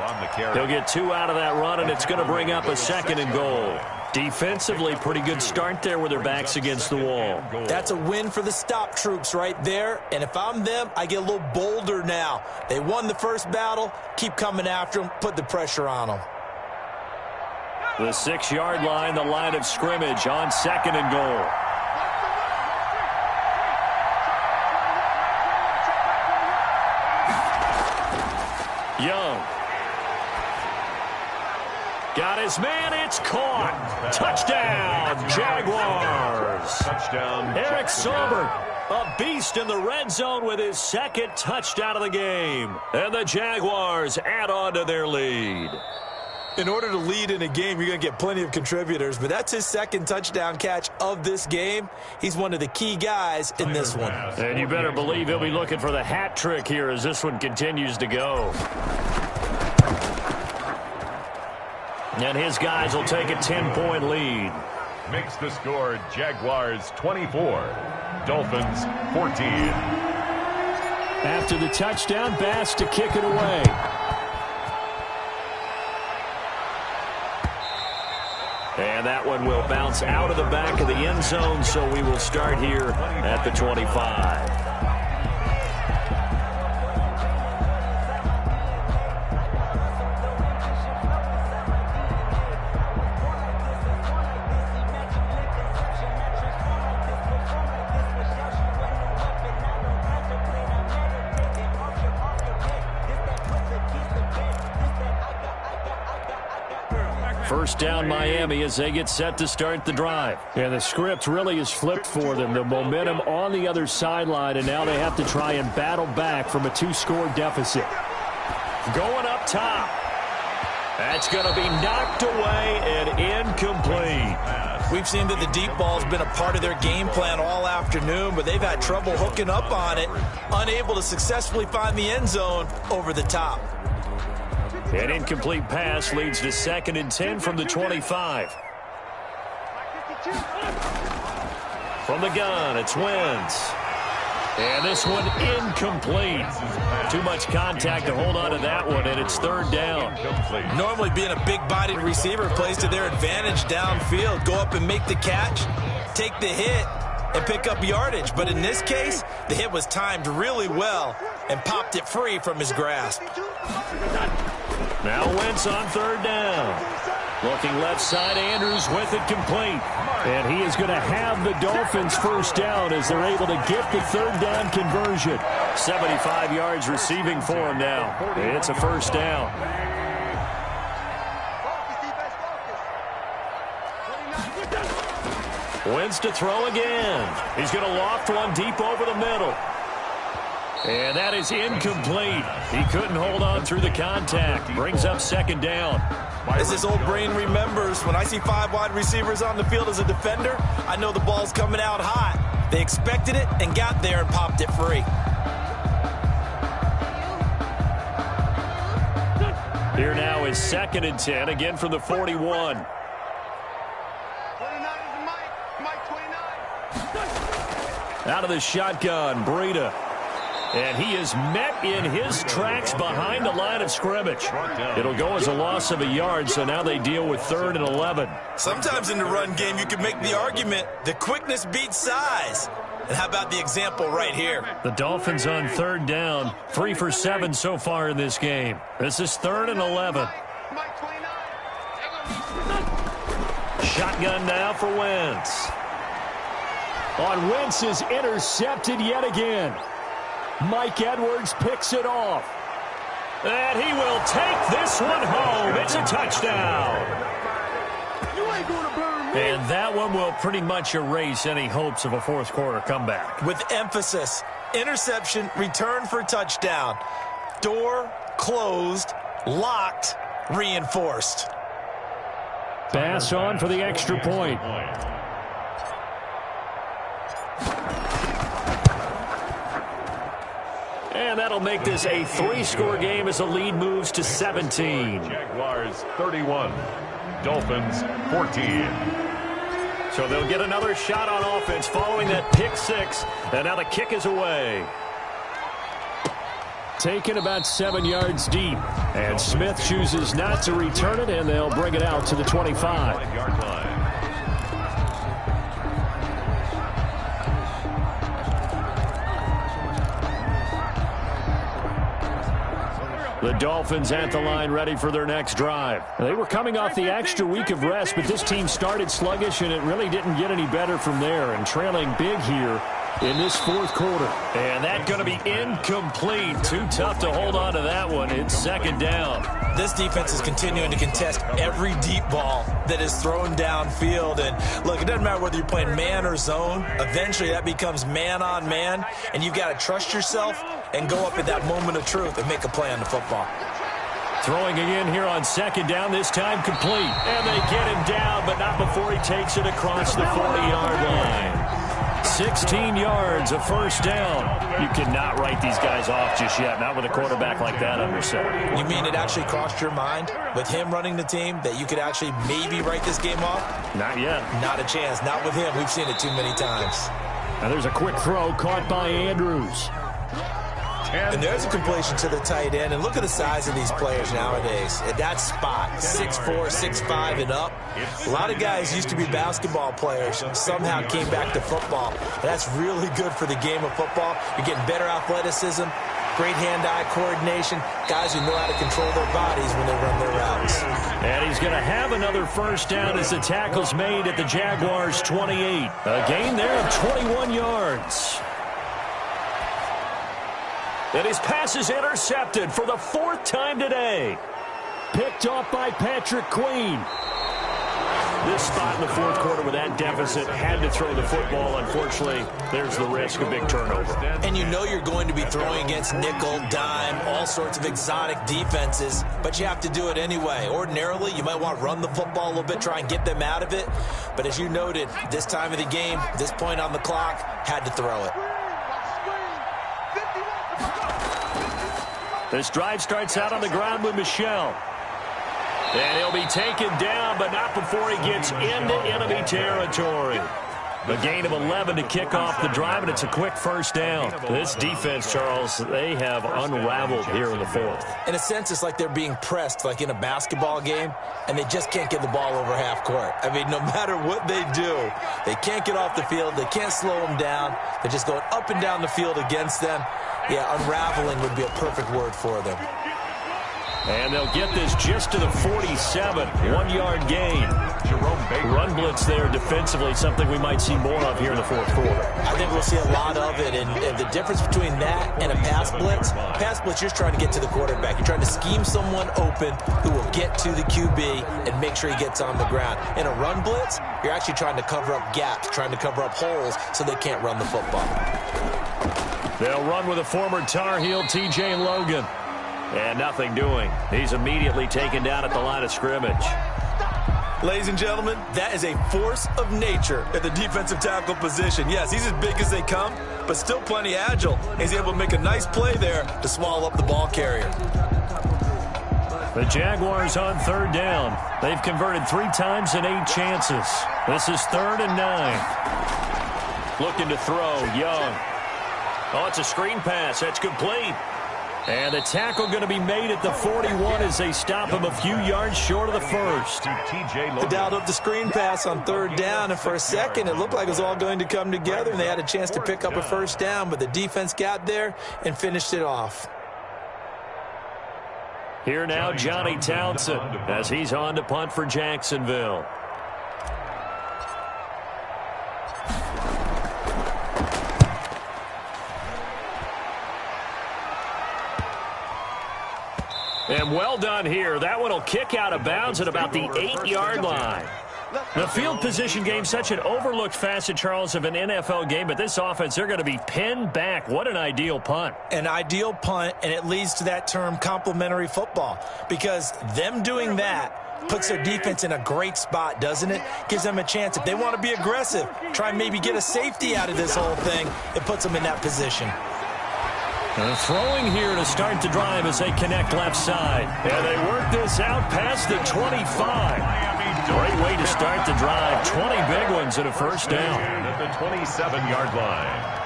He'll get 2 out of that run, and it's going to bring up a 2nd and goal. Defensively, pretty good start there with their backs against the wall. That's a win for the stop troops right there. And if I'm them, I get a little bolder now. They won the first battle. Keep coming after them. Put the pressure on them. The 6-yard line, the line of scrimmage on 2nd and goal. Young. Got his man, it's caught. Touchdown, Jaguars. Touchdown. Eric Saubert, a beast in the red zone with his 2nd touchdown of the game. And the Jaguars add on to their lead. In order to lead in a game, you're going to get plenty of contributors, but that's his 2nd touchdown catch of this game. He's one of the key guys in this one. And you better believe he'll be looking for the hat trick here as this one continues to go. And his guys will take a 10-point lead. Makes the score Jaguars 24, Dolphins 14. After the touchdown, Bass to kick it away. And that one will bounce out of the back of the end zone, so we will start here at the 25. First down Miami as they get set to start the drive. And the script really is flipped for them. The momentum on the other sideline, and now they have to try and battle back from a 2-score deficit. Going up top. That's going to be knocked away and incomplete. We've seen that the deep ball has been a part of their game plan all afternoon, but they've had trouble hooking up on it, unable to successfully find the end zone over the top. An incomplete pass leads to 2nd and 10 from the 25. From the gun, it's Wentz. And this one incomplete. Too much contact to hold on to that one, and it's 3rd down. Normally being a big-bodied receiver plays to their advantage downfield. Go up and make the catch, take the hit, and pick up yardage. But in this case, the hit was timed really well and popped it free from his grasp. Now Wentz on 3rd down. Looking left side, Andrews with it complete. And he is going to have the Dolphins 1st down as they're able to get the 3rd down conversion. 75 yards receiving for him now. It's a 1st down. Wentz to throw again. He's going to loft one deep over the middle. And that is incomplete. He couldn't hold on through the contact. Brings up second down. As this old brain remembers, when I see 5 wide receivers on the field as a defender, I know the ball's coming out hot. They expected it and got there and popped it free. Here now is 2nd and 10, again from the 41. 29 is Mike 29. Out of the shotgun, Breida. And he is met in his tracks behind the line of scrimmage. It'll go as a loss of a yard, so now they deal with 3rd and 11. Sometimes in the run game, you can make the argument the quickness beats size. And how about the example right here? The Dolphins on 3rd down, 3 for 7 so far in this game. This is 3rd and 11. Mike 29. Shotgun now for Wentz. On Wentz is intercepted yet again. Mike Edwards picks it off. And he will take this one home. It's a touchdown. You ain't gonna burn me. And that one will pretty much erase any hopes of a fourth quarter comeback. With emphasis, interception, return for touchdown. Door closed, locked, reinforced. Pass on for the extra point. And that'll make this a 3-score game as the lead moves to 17. Jaguars 31, Dolphins 14. So they'll get another shot on offense following that pick 6. And now the kick is away. Taken about 7 yards deep. And Smith chooses not to return it, and they'll bring it out to the 25. 5-yard line. The Dolphins at the line ready for their next drive. They were coming off the extra week of rest, but this team started sluggish, and it really didn't get any better from there. And trailing big here in this fourth quarter. And that's going to be incomplete. Too tough to hold on to that one. It's 2nd down. This defense is continuing to contest every deep ball that is thrown downfield. And look, it doesn't matter whether you're playing man or zone. Eventually that becomes man on man, and you've got to trust yourself and go up at that moment of truth and make a play on the football. Throwing again here on 2nd down, this time complete. And they get him down, but not before he takes it across the 40-yard line. 16 yards, a first down. You cannot write these guys off just yet, not with a quarterback like that under center. You mean it actually crossed your mind with him running the team that you could actually maybe write this game off? Not yet. Not a chance. Not with him. We've seen it too many times. Now there's a quick throw caught by Andrews. And there's a completion to the tight end. And look at the size of these players nowadays. At that spot, 6'4", 6'5", and up. A lot of guys used to be basketball players. Somehow came back to football. And that's really good for the game of football. You're getting better athleticism, great hand-eye coordination, guys who know how to control their bodies when they run their routes. And he's going to have another first down as the tackle's made at the Jaguars' 28. A gain there of 21 yards. And his pass is intercepted for the 4th time today. Picked off by Patrick Queen. This spot in the fourth quarter with that deficit, had to throw the football. Unfortunately, there's the risk of big turnover. And you know you're going to be throwing against nickel, dime, all sorts of exotic defenses, but you have to do it anyway. Ordinarily, you might want to run the football a little bit, try and get them out of it. But as you noted, this time of the game, this point on the clock, had to throw it. This drive starts out on the ground with Michel. And he'll be taken down, but not before he gets into enemy territory. A gain of 11 to kick off the drive, and it's a quick first down. This defense, Charles, they have unraveled here in the fourth. In a sense, it's like they're being pressed, like in a basketball game, and they just can't get the ball over half court. I mean, no matter what they do, they can't get off the field. They can't slow them down. They're just going up and down the field against them. Yeah, unraveling would be a perfect word for them. And they'll get this just to the 47, 1-yard gain. Run blitz there defensively, something we might see more of here in the fourth quarter. I think we'll see a lot of it, and the difference between that and a pass blitz, you're just trying to get to the quarterback. You're trying to scheme someone open who will get to the QB and make sure he gets on the ground. In a run blitz, you're actually trying to cover up gaps, trying to cover up holes so they can't run the football. They'll run with a former Tar Heel, T.J. Logan. And nothing doing. He's immediately taken down at the line of scrimmage. Ladies and gentlemen, that is a force of nature at the defensive tackle position. Yes, he's as big as they come, but still plenty agile. He's able to make a nice play there to swallow up the ball carrier. The Jaguars on third down. They've converted 3 times in 8 chances. This is 3rd and 9. Looking to throw, Young. Oh, it's a screen pass. That's complete. And the tackle going to be made at the 41 as they stop him a few yards short of the first. They dialed up the screen pass on 3rd down, and for a second it looked like it was all going to come together, and they had a chance to pick up a 1st down, but the defense got there and finished it off. Here now, Johnny Townsend, as he's on to punt for Jacksonville. And well done here. That one will kick out of bounds at about the 8-yard line. The field position game, such an overlooked facet, Charles, of an NFL game, but this offense, they're going to be pinned back. What an ideal punt. An ideal punt, and it leads to that term complementary football, because them doing that puts their defense in a great spot, doesn't it? Gives them a chance. If they want to be aggressive, try and maybe get a safety out of this whole thing, it puts them in that position. Throwing here to start the drive as they connect left side. And they work this out past the 25. Great way to start the drive. 20 big ones and a 1st down. At the 27-yard line.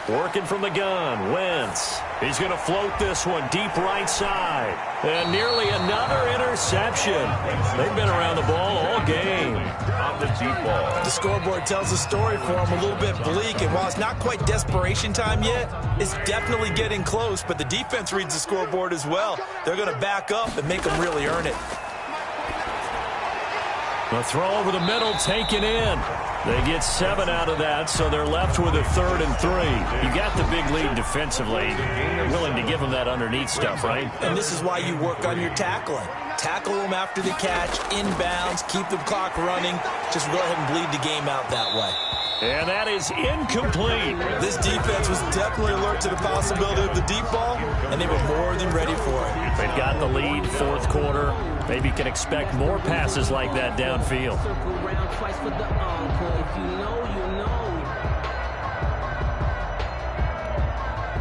Working from the gun, Wentz. He's going to float this one deep right side. And nearly another interception. They've been around the ball all game. On the deep ball. The scoreboard tells a story for them, a little bit bleak, and while it's not quite desperation time yet, it's definitely getting close, but the defense reads the scoreboard as well. They're going to back up and make them really earn it. The throw over the middle taken in. They get 7 out of that, so they're left with a 3rd and 3. You got the big lead defensively. You're willing to give them that underneath stuff, right? And this is why you work on your tackling. Tackle them after the catch, inbounds, keep the clock running. Just go ahead and bleed the game out that way. And that is incomplete. This defense was definitely alert to the possibility of the deep ball, and they were more than ready for it. They've got the lead, 4th quarter. Maybe can expect more passes like that downfield.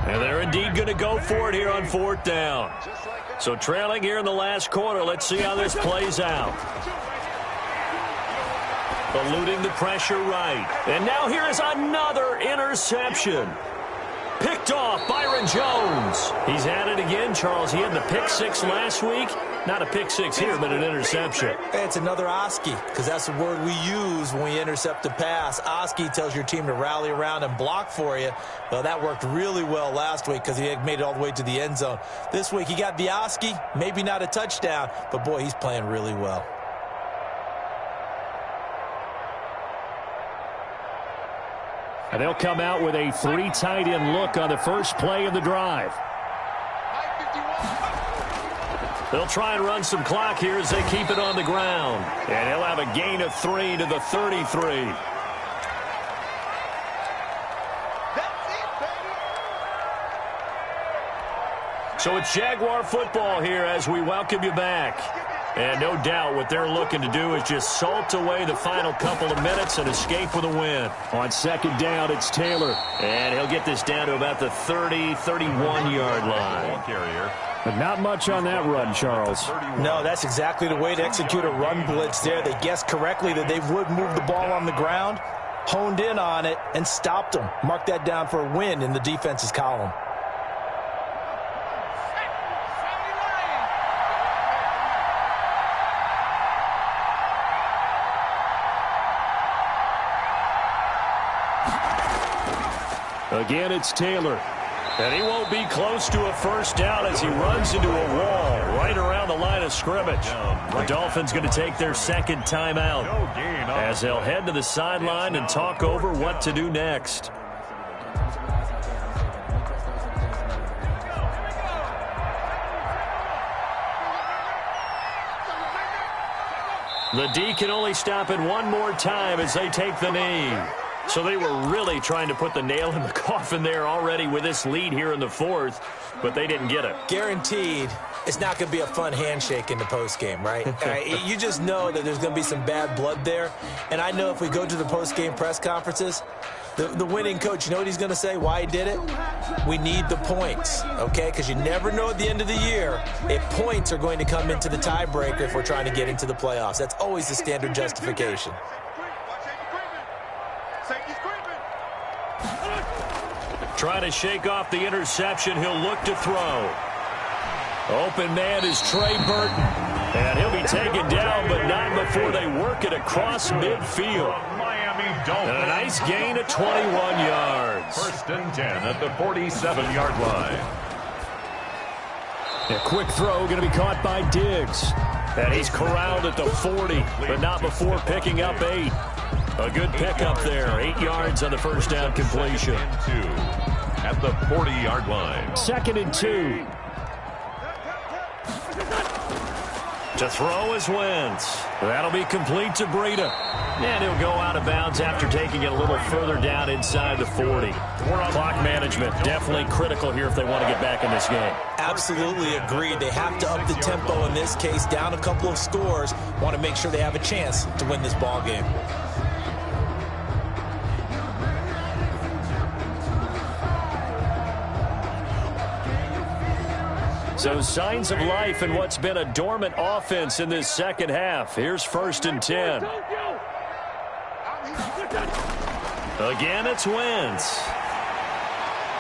And they're indeed going to go for it here on 4th down. So trailing here in the last quarter, let's see how this plays out. Eluding the pressure right. And now here is another interception. Picked off Byron Jones. He's at it again, Charles. He had the pick 6 last week. Not a pick 6 here, but an interception. Hey, it's another Oski, because that's the word we use when we intercept a pass. Oski tells your team to rally around and block for you. Well, that worked really well last week because he had made it all the way to the end zone. This week he got the Oski, maybe not a touchdown, but boy, he's playing really well. And they'll come out with a 3 tight end look on the first play of the drive. They'll try and run some clock here as they keep it on the ground. And he'll have a gain of 3 to the 33. So it's Jaguar football here as we welcome you back. And no doubt what they're looking to do is just salt away the final couple of minutes and escape with a win. On 2nd down, it's Taylor. And he'll get this down to about the 30, 31-yard line. But not much on that run, Charles. No, that's exactly the way to execute a run blitz there. They guessed correctly that they would move the ball on the ground, honed in on it, and stopped them. Mark that down for a win in the defense's column. Again, it's Taylor. And he won't be close to a 1st down as he runs into a wall right around the line of scrimmage. The Dolphins going to take their 2nd timeout as they'll head to the sideline and talk over what to do next. The D can only stop it one more time as they take the knee. So they were really trying to put the nail in the coffin there already with this lead here in the fourth, but they didn't get it. Guaranteed, it's not going to be a fun handshake in the postgame, right? You just know that there's going to be some bad blood there. And I know if we go to the postgame press conferences, the winning coach, you know what he's going to say, why he did it? We need the points, okay? Because you never know at the end of the year if points are going to come into the tiebreaker if we're trying to get into the playoffs. That's always the standard justification. Trying to shake off the interception. He'll look to throw. Open man is Trey Burton. And he'll be taken down, but not before they work it across midfield. And a nice gain of 21 yards. First and 10 at the 47-yard line. A quick throw going to be caught by Diggs. And he's corralled at the 40, but not before picking up 8. A good pickup there. 8 yards on the first down completion. At the 40-yard line. 2nd and 2. To throw is Wentz. That'll be complete to Breida. And he'll go out of bounds after taking it a little further down inside the 40. Clock management definitely critical here if they want to get back in this game. Absolutely agreed. They have to up the tempo in this case, down a couple of scores. Want to make sure they have a chance to win this ball game. So signs of life in what's been a dormant offense in this second half. Here's 1st and 10. Again, it's Wentz.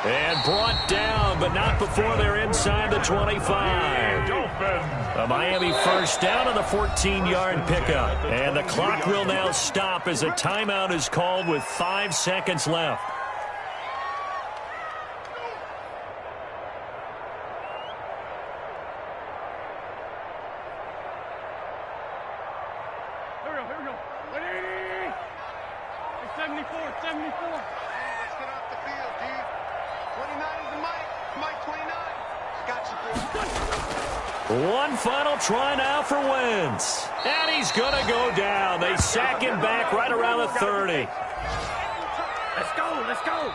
And brought down, but not before they're inside the 25. A Miami first down on the 14-yard pickup. And the clock will now stop as a timeout is called with 5 seconds left. One final try now for Wentz. And he's going to go down. They sack him back right around the 30. Let's go, let's go.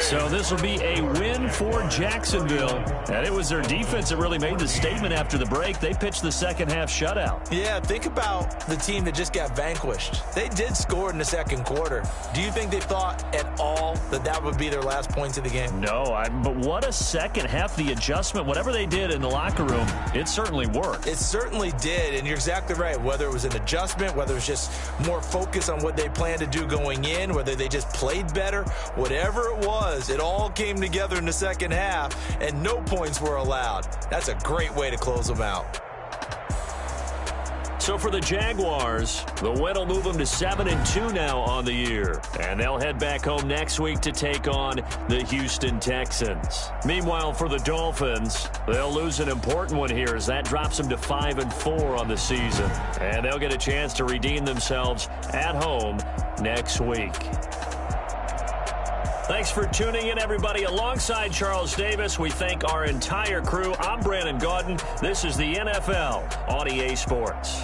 So this will be a win for Jacksonville. And it was their defense that really made the statement after the break. They pitched the second half shutout. Yeah, think about the team that just got vanquished. They did score in the second quarter. Do you think they thought at all that that would be their last points of the game? No, but what a second half. The adjustment, whatever they did in the locker room, it certainly worked. It certainly did, and you're exactly right. Whether it was an adjustment, whether it was just more focus on what they planned to do going in, whether they just played better, whatever it was, it all came together in the second half, and no points were allowed. That's a great way to close them out. So for the Jaguars, the win will move them to 7-2 now on the year. And they'll head back home next week to take on the Houston Texans. Meanwhile, for the Dolphins, they'll lose an important one here as that drops them to 5-4 on the season. And they'll get a chance to redeem themselves at home next week. Thanks for tuning in, everybody. Alongside Charles Davis, we thank our entire crew. I'm Brandon Gaudin. This is the NFL on EA Sports.